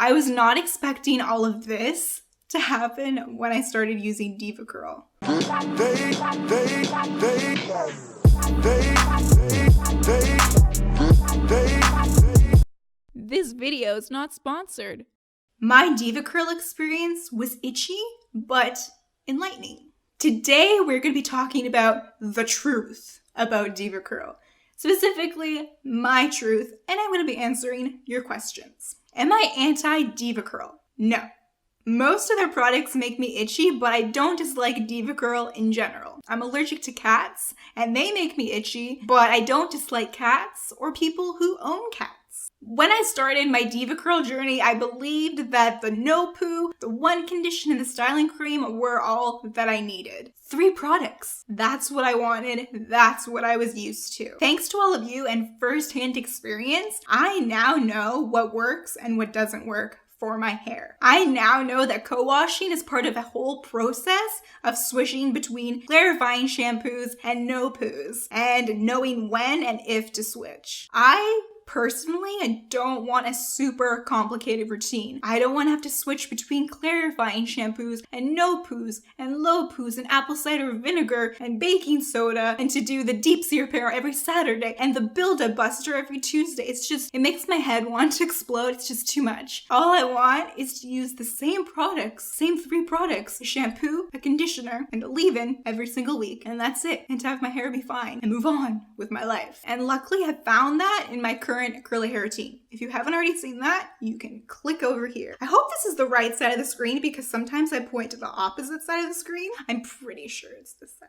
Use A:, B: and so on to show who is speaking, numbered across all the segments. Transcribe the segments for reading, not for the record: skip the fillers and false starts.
A: I was not expecting all of this to happen when I started using DevaCurl.
B: This video is not sponsored.
A: My DevaCurl experience was itchy, but enlightening. Today, we're going to be talking about the truth about DevaCurl. Specifically, my truth, and I'm going to be answering your questions. Am I anti-DevaCurl? No. Most of their products make me itchy, but I don't dislike DevaCurl in general. I'm allergic to cats, and they make me itchy, but I don't dislike cats or people who own cats. When I started my DevaCurl journey, I believed that the no poo, the one condition, and the styling cream were all that I needed. 3 products. That's what I wanted. That's what I was used to. Thanks to all of you and first-hand experience, I now know what works and what doesn't work for my hair. I now know that co-washing is part of a whole process of switching between clarifying shampoos and no poos, and knowing when and if to switch. Personally, I don't want a super complicated routine. I don't want to have to switch between clarifying shampoos and no poos and low poos and apple cider vinegar and baking soda, and to do the deep sea repair every Saturday and the buildup buster every Tuesday. It makes my head want to explode. It's just too much. All I want is to use the same products, same 3 products, a shampoo, a conditioner, and a leave-in every single week. And that's it. And to have my hair be fine and move on with my life. And luckily I found that in my current curly hair routine. If you haven't already seen that, you can click over here. I hope this is the right side of the screen because sometimes I point to the opposite side of the screen. I'm pretty sure it's this side.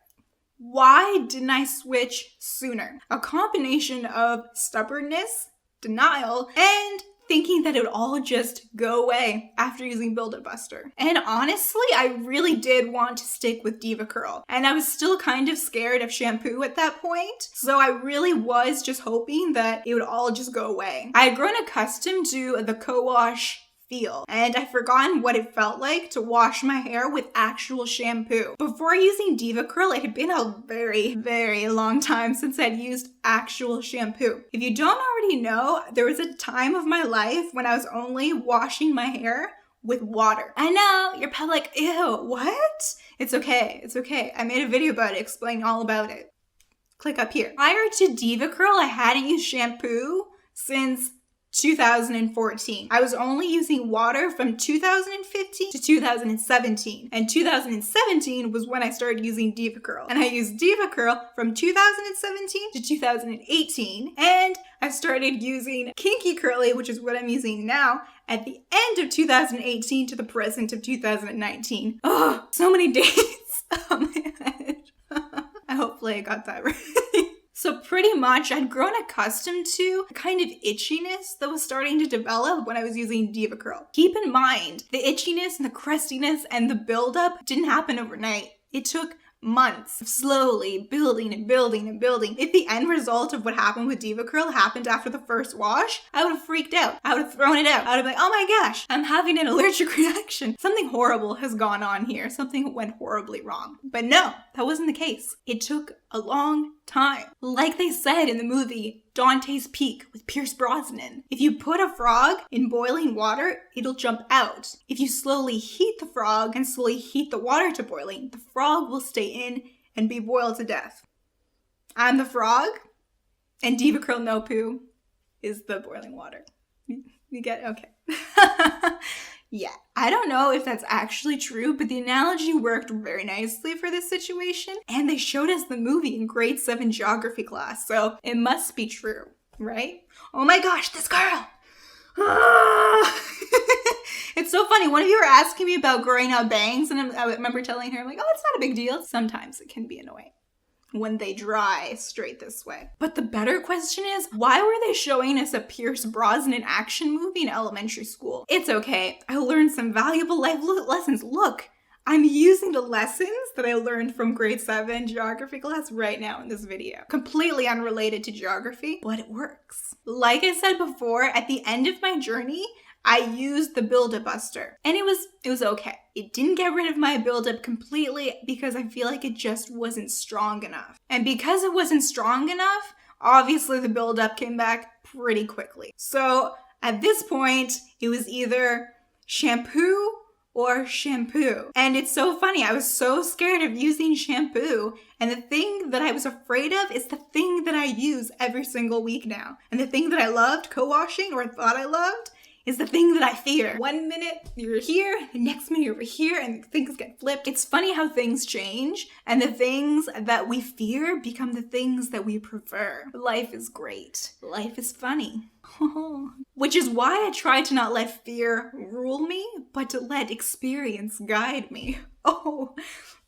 A: Why didn't I switch sooner? A combination of stubbornness, denial, and thinking that it would all just go away after using Buildup Buster. And honestly, I really did want to stick with DevaCurl. And I was still kind of scared of shampoo at that point. So I really was just hoping that it would all just go away. I had grown accustomed to the co-wash feel, and I'd forgotten what it felt like to wash my hair with actual shampoo. Before using DevaCurl, it had been a very, very long time since I'd used actual shampoo. If you don't already know, there was a time of my life when I was only washing my hair with water. I know, you're probably like, ew, what? It's okay, it's okay. I made a video about it, explaining all about it. Click up here. Prior to DevaCurl, I hadn't used shampoo since 2014. I was only using water from 2015 to 2017. And 2017 was when I started using DevaCurl. And I used DevaCurl from 2017 to 2018. And I started using Kinky Curly, which is what I'm using now, at the end of 2018 to the present of 2019. Oh, so many dates on my head. Hopefully I got that right. So pretty much I'd grown accustomed to a kind of itchiness that was starting to develop when I was using DevaCurl. Keep in mind, the itchiness and the crustiness and the buildup didn't happen overnight. It took months of slowly building and building and building. If the end result of what happened with DevaCurl happened after the first wash, I would have freaked out. I would have thrown it out. I would have been like, oh my gosh, I'm having an allergic reaction. Something horrible has gone on here. Something went horribly wrong. But no, that wasn't the case. It took a long time. Like they said in the movie Dante's Peak with Pierce Brosnan, if you put a frog in boiling water, it'll jump out. If you slowly heat the frog and slowly heat the water to boiling, the frog will stay in and be boiled to death. I'm the frog, and DevaCurl No Poo is the boiling water. You get it? Okay. Yeah, I don't know if that's actually true, but the analogy worked very nicely for this situation, and they showed us the movie in grade 7 geography class, so it must be true, right? Oh my gosh, this girl! It's so funny. One of you were asking me about growing out bangs, and I remember telling her, like, oh, it's not a big deal. Sometimes it can be annoying when they dry straight this way. But the better question is, why were they showing us a Pierce Brosnan action movie in elementary school? It's okay. I learned some valuable life lessons. Look, I'm using the lessons that I learned from grade 7 geography class right now in this video. Completely unrelated to geography, but it works. Like I said before, at the end of my journey, I used the Buildup Buster, and it was okay. It didn't get rid of my buildup completely because I feel like it just wasn't strong enough. And because it wasn't strong enough, obviously the buildup came back pretty quickly. So At this point, it was either shampoo or shampoo. And it's so funny. I was so scared of using shampoo. And the thing that I was afraid of is the thing that I use every single week now. And the thing that I loved, co-washing, or thought I loved, is the thing that I fear. 1 minute you're here, the next minute you're over here, and things get flipped. It's funny how things change, and the things that we fear become the things that we prefer. Life is great. Life is funny. Which is why I try to not let fear rule me, but to let experience guide me. Oh,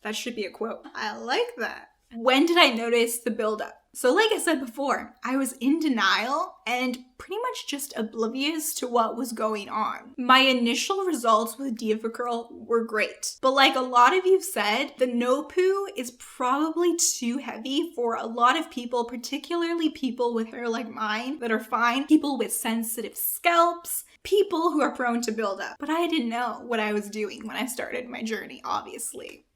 A: that should be a quote. I like that. When did I notice the buildup? So like I said before, I was in denial and pretty much just oblivious to what was going on. My initial results with DevaCurl were great, but like a lot of you've said, the no poo is probably too heavy for a lot of people, particularly people with hair like mine that are fine, people with sensitive scalps, people who are prone to buildup. But I didn't know what I was doing when I started my journey, obviously.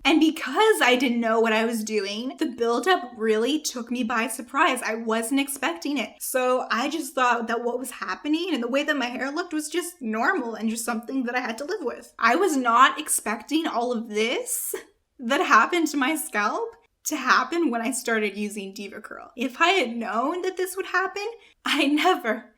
A: And because I didn't know what I was doing, the buildup really took me by surprise. I wasn't expecting it. So I just thought that what was happening and the way that my hair looked was just normal and just something that I had to live with. I was not expecting all of this that happened to my scalp to happen when I started using DevaCurl. If I had known that this would happen, I never,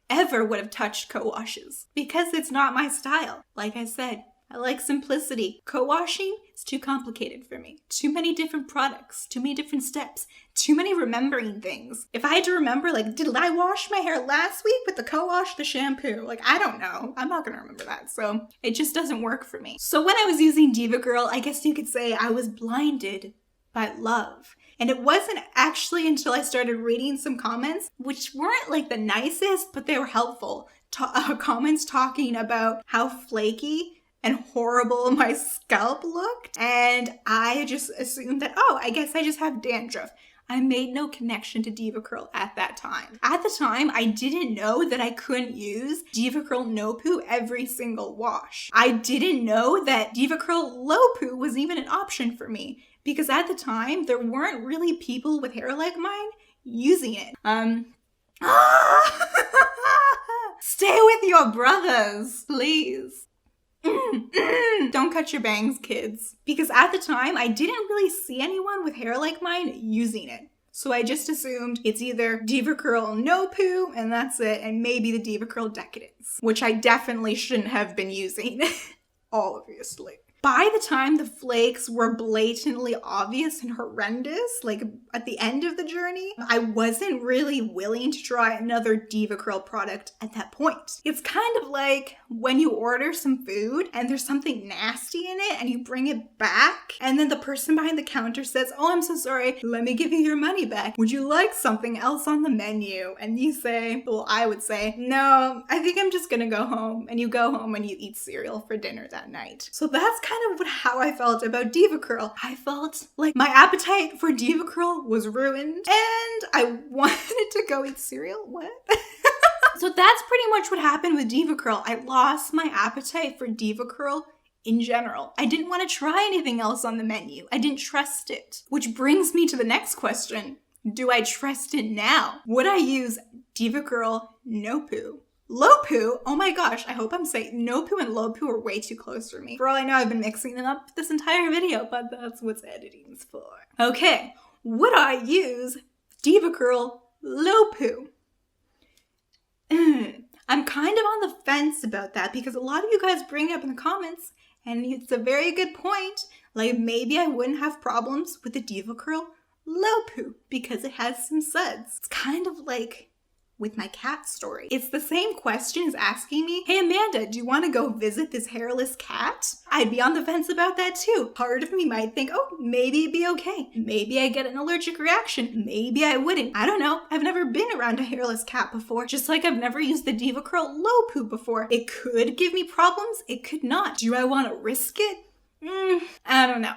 A: ever would have touched co-washes because it's not my style. Like I said, I like simplicity. Co-washing is too complicated for me. Too many different products, too many different steps, too many remembering things. If I had to remember, like, did I wash my hair last week with the co-wash, the shampoo? Like, I don't know. I'm not gonna remember that. So it just doesn't work for me. So when I was using DevaCurl, I guess you could say I was blinded by love. And it wasn't actually until I started reading some comments, which weren't like the nicest, but they were helpful. Comments talking about how flaky and horrible my scalp looked. And I just assumed that, oh, I guess I just have dandruff. I made no connection to DevaCurl at that time. At the time, I didn't know that I couldn't use DevaCurl no poo every single wash. I didn't know that DevaCurl low poo was even an option for me because at the time, there weren't really people with hair like mine using it. Stay with your brothers, please. Don't cut your bangs, kids. Because at the time, I didn't really see anyone with hair like mine using it. So I just assumed it's either DevaCurl no poo, and that's it, and maybe the DevaCurl Decadence, which I definitely shouldn't have been using, obviously. By the time the flakes were blatantly obvious and horrendous, like at the end of the journey, I wasn't really willing to try another DevaCurl product at that point. It's kind of like when you order some food and there's something nasty in it and you bring it back and then the person behind the counter says, "Oh, I'm so sorry, let me give you your money back. Would you like something else on the menu?" And you say, well, I would say, "No, I think I'm just gonna go home." And you go home and you eat cereal for dinner that night. So that's kind of how I felt about DevaCurl. I felt like my appetite for DevaCurl was ruined and I wanted to go eat cereal. What? So that's pretty much what happened with DevaCurl. I lost my appetite for DevaCurl in general. I didn't want to try anything else on the menu. I didn't trust it. Which brings me to the next question. Do I trust it now? Would I use DevaCurl no poo? Low poo? Oh my gosh, I hope I'm saying no poo and low poo are way too close for me. For all I know, I've been mixing them up this entire video, but that's what editing's for. Okay, would I use DevaCurl low poo? I'm kind of on the fence about that because a lot of you guys bring it up in the comments and it's a very good point. Like maybe I wouldn't have problems with the DevaCurl low poo because it has some suds. It's kind of like with my cat story. It's the same question as asking me, "Hey Amanda, do you want to go visit this hairless cat?" I'd be on the fence about that too. Part of me might think, oh, maybe it'd be okay. Maybe I get an allergic reaction. Maybe I wouldn't. I don't know. I've never been around a hairless cat before, just like I've never used the DevaCurl low poo before. It could give me problems. It could not. Do I want to risk it? I don't know.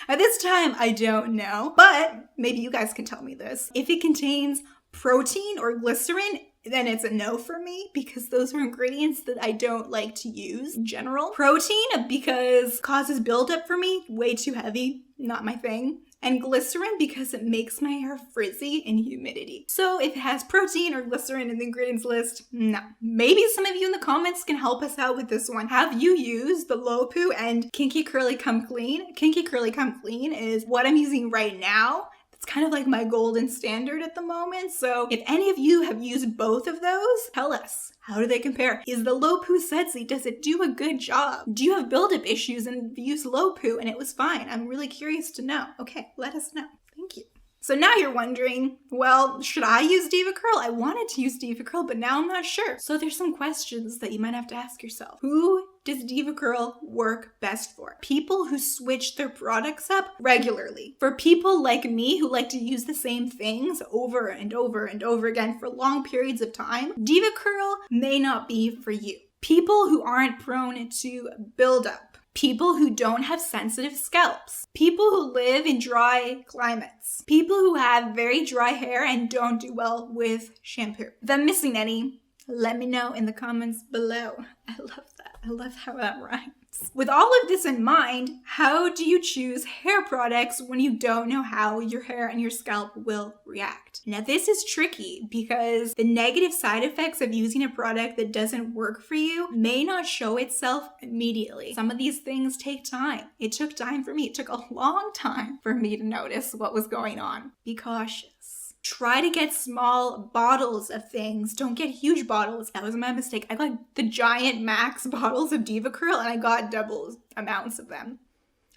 A: At this time, I don't know, but maybe you guys can tell me this. If it contains protein or glycerin, then it's a no for me because those are ingredients that I don't like to use in general. Protein, because causes buildup for me, way too heavy, not my thing. And glycerin because it makes my hair frizzy in humidity. So if it has protein or glycerin in the ingredients list, no. Maybe some of you in the comments can help us out with this one. Have you used the Lopu and Kinky Curly Come Clean? Kinky Curly Come Clean is what I'm using right now. It's kind of like my golden standard at the moment. So if any of you have used both of those, tell us. How do they compare? Is the Lopu sudsy? Does it do a good job? Do you have buildup issues and use Lopu and it was fine? I'm really curious to know. Okay, let us know. Thank you. So now you're wondering, well, should I use DevaCurl? I wanted to use DevaCurl, but now I'm not sure. So there's some questions that you might have to ask yourself. Who does DevaCurl work best for? People who switch their products up regularly. For people like me who like to use the same things over and over and over again for long periods of time, DevaCurl may not be for you. People who aren't prone to buildup. People who don't have sensitive scalps. People who live in dry climates. People who have very dry hair and don't do well with shampoo. If I'm missing any, let me know in the comments below. I love that. I love how that rhymes. With all of this in mind, how do you choose hair products when you don't know how your hair and your scalp will react? Now this is tricky because the negative side effects of using a product that doesn't work for you may not show itself immediately. Some of these things take time. It took time for me. It took a long time for me to notice what was going on. Be cautious. Try to get small bottles of things. Don't get huge bottles. That was my mistake. I got the giant max bottles of DevaCurl and I got double amounts of them.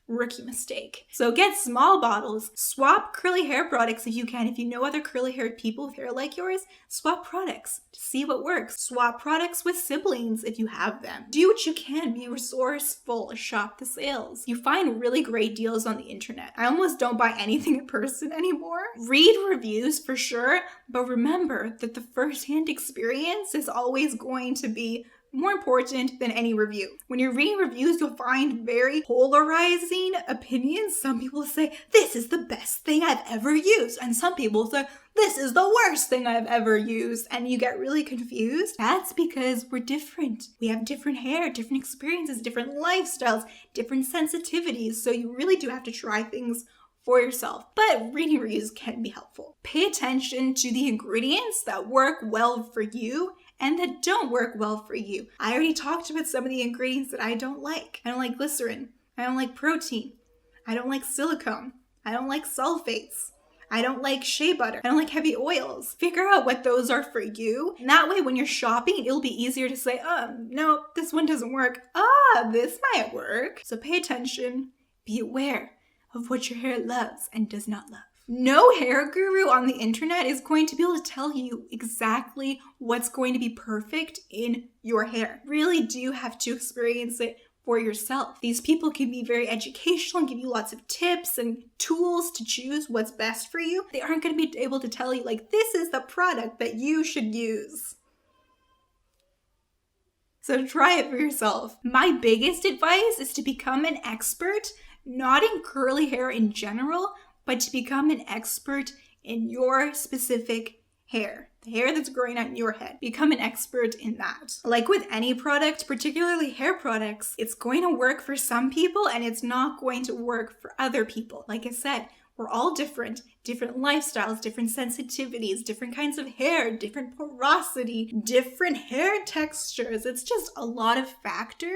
A: Rookie mistake. So get small bottles. Swap curly hair products if you can. If you know other curly haired people with hair like yours, swap products to see what works. Swap products with siblings if you have them. Do what you can. Be resourceful. Shop the sales. You find really great deals on the internet. I almost don't buy anything in person anymore. Read reviews for sure, but remember that the first-hand experience is always going to be more important than any review. When you're reading reviews, you'll find very polarizing opinions. Some people say, this is the best thing I've ever used. And some people say, this is the worst thing I've ever used. And you get really confused. That's because we're different. We have different hair, different experiences, different lifestyles, different sensitivities. So you really do have to try things for yourself, but reading reviews can be helpful. Pay attention to the ingredients that work well for you and that don't work well for you. I already talked about some of the ingredients that I don't like. I don't like glycerin. I don't like protein. I don't like silicone. I don't like sulfates. I don't like shea butter. I don't like heavy oils. Figure out what those are for you. And that way when you're shopping, it'll be easier to say, no, this one doesn't work. This might work. So pay attention. Be aware of what your hair loves and does not love. No hair guru on the internet is going to be able to tell you exactly what's going to be perfect in your hair. Really do have to experience it for yourself. These people can be very educational and give you lots of tips and tools to choose what's best for you. They aren't going to be able to tell you, like, this is the product that you should use. So try it for yourself. My biggest advice is to become an expert, not in curly hair in general, but to become an expert in your specific hair, the hair that's growing out in your head. Become an expert in that. Like with any product, particularly hair products, it's going to work for some people and it's not going to work for other people. Like I said, we're all different lifestyles, different sensitivities, different kinds of hair, different porosity, different hair textures. It's just a lot of factors.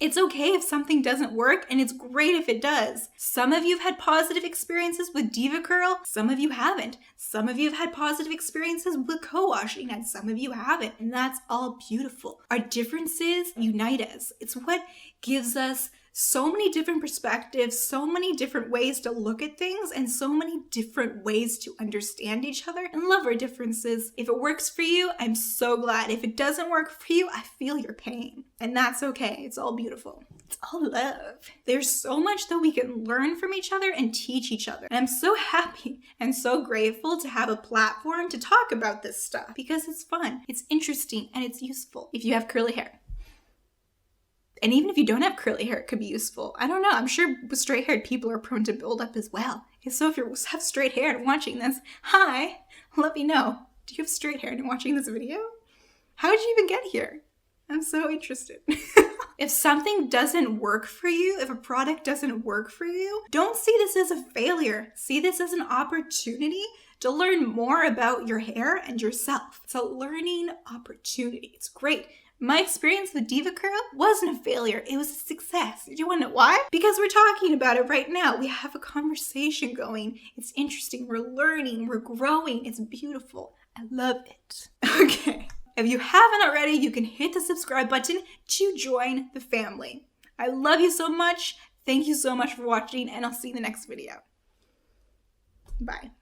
A: It's okay if something doesn't work, and it's great if it does. Some of you have had positive experiences with DevaCurl, some of you haven't. Some of you have had positive experiences with co-washing, and some of you haven't. And that's all beautiful. Our differences unite us. It's what gives us so many different perspectives, so many different ways to look at things, and so many different ways to understand each other and love our differences. If it works for you, I'm so glad. If it doesn't work for you, I feel your pain. And that's okay. It's all beautiful. It's all love. There's so much that we can learn from each other and teach each other. And I'm so happy and so grateful to have a platform to talk about this stuff because it's fun, it's interesting, and it's useful if you have curly hair. And even if you don't have curly hair, it could be useful. I don't know. I'm sure straight-haired people are prone to buildup as well. So if you have straight hair and watching this, hi, let me know. Do you have straight hair and watching this video? How did you even get here? I'm so interested. If something doesn't work for you, if a product doesn't work for you, don't see this as a failure. See this as an opportunity to learn more about your hair and yourself. It's a learning opportunity. It's great. My experience with DevaCurl wasn't a failure. It was a success. Do you want to know why? Because we're talking about it right now. We have a conversation going. It's interesting. We're learning. We're growing. It's beautiful. I love it. Okay. If you haven't already, you can hit the subscribe button to join the family. I love you so much. Thank you so much for watching, and I'll see you in the next video. Bye.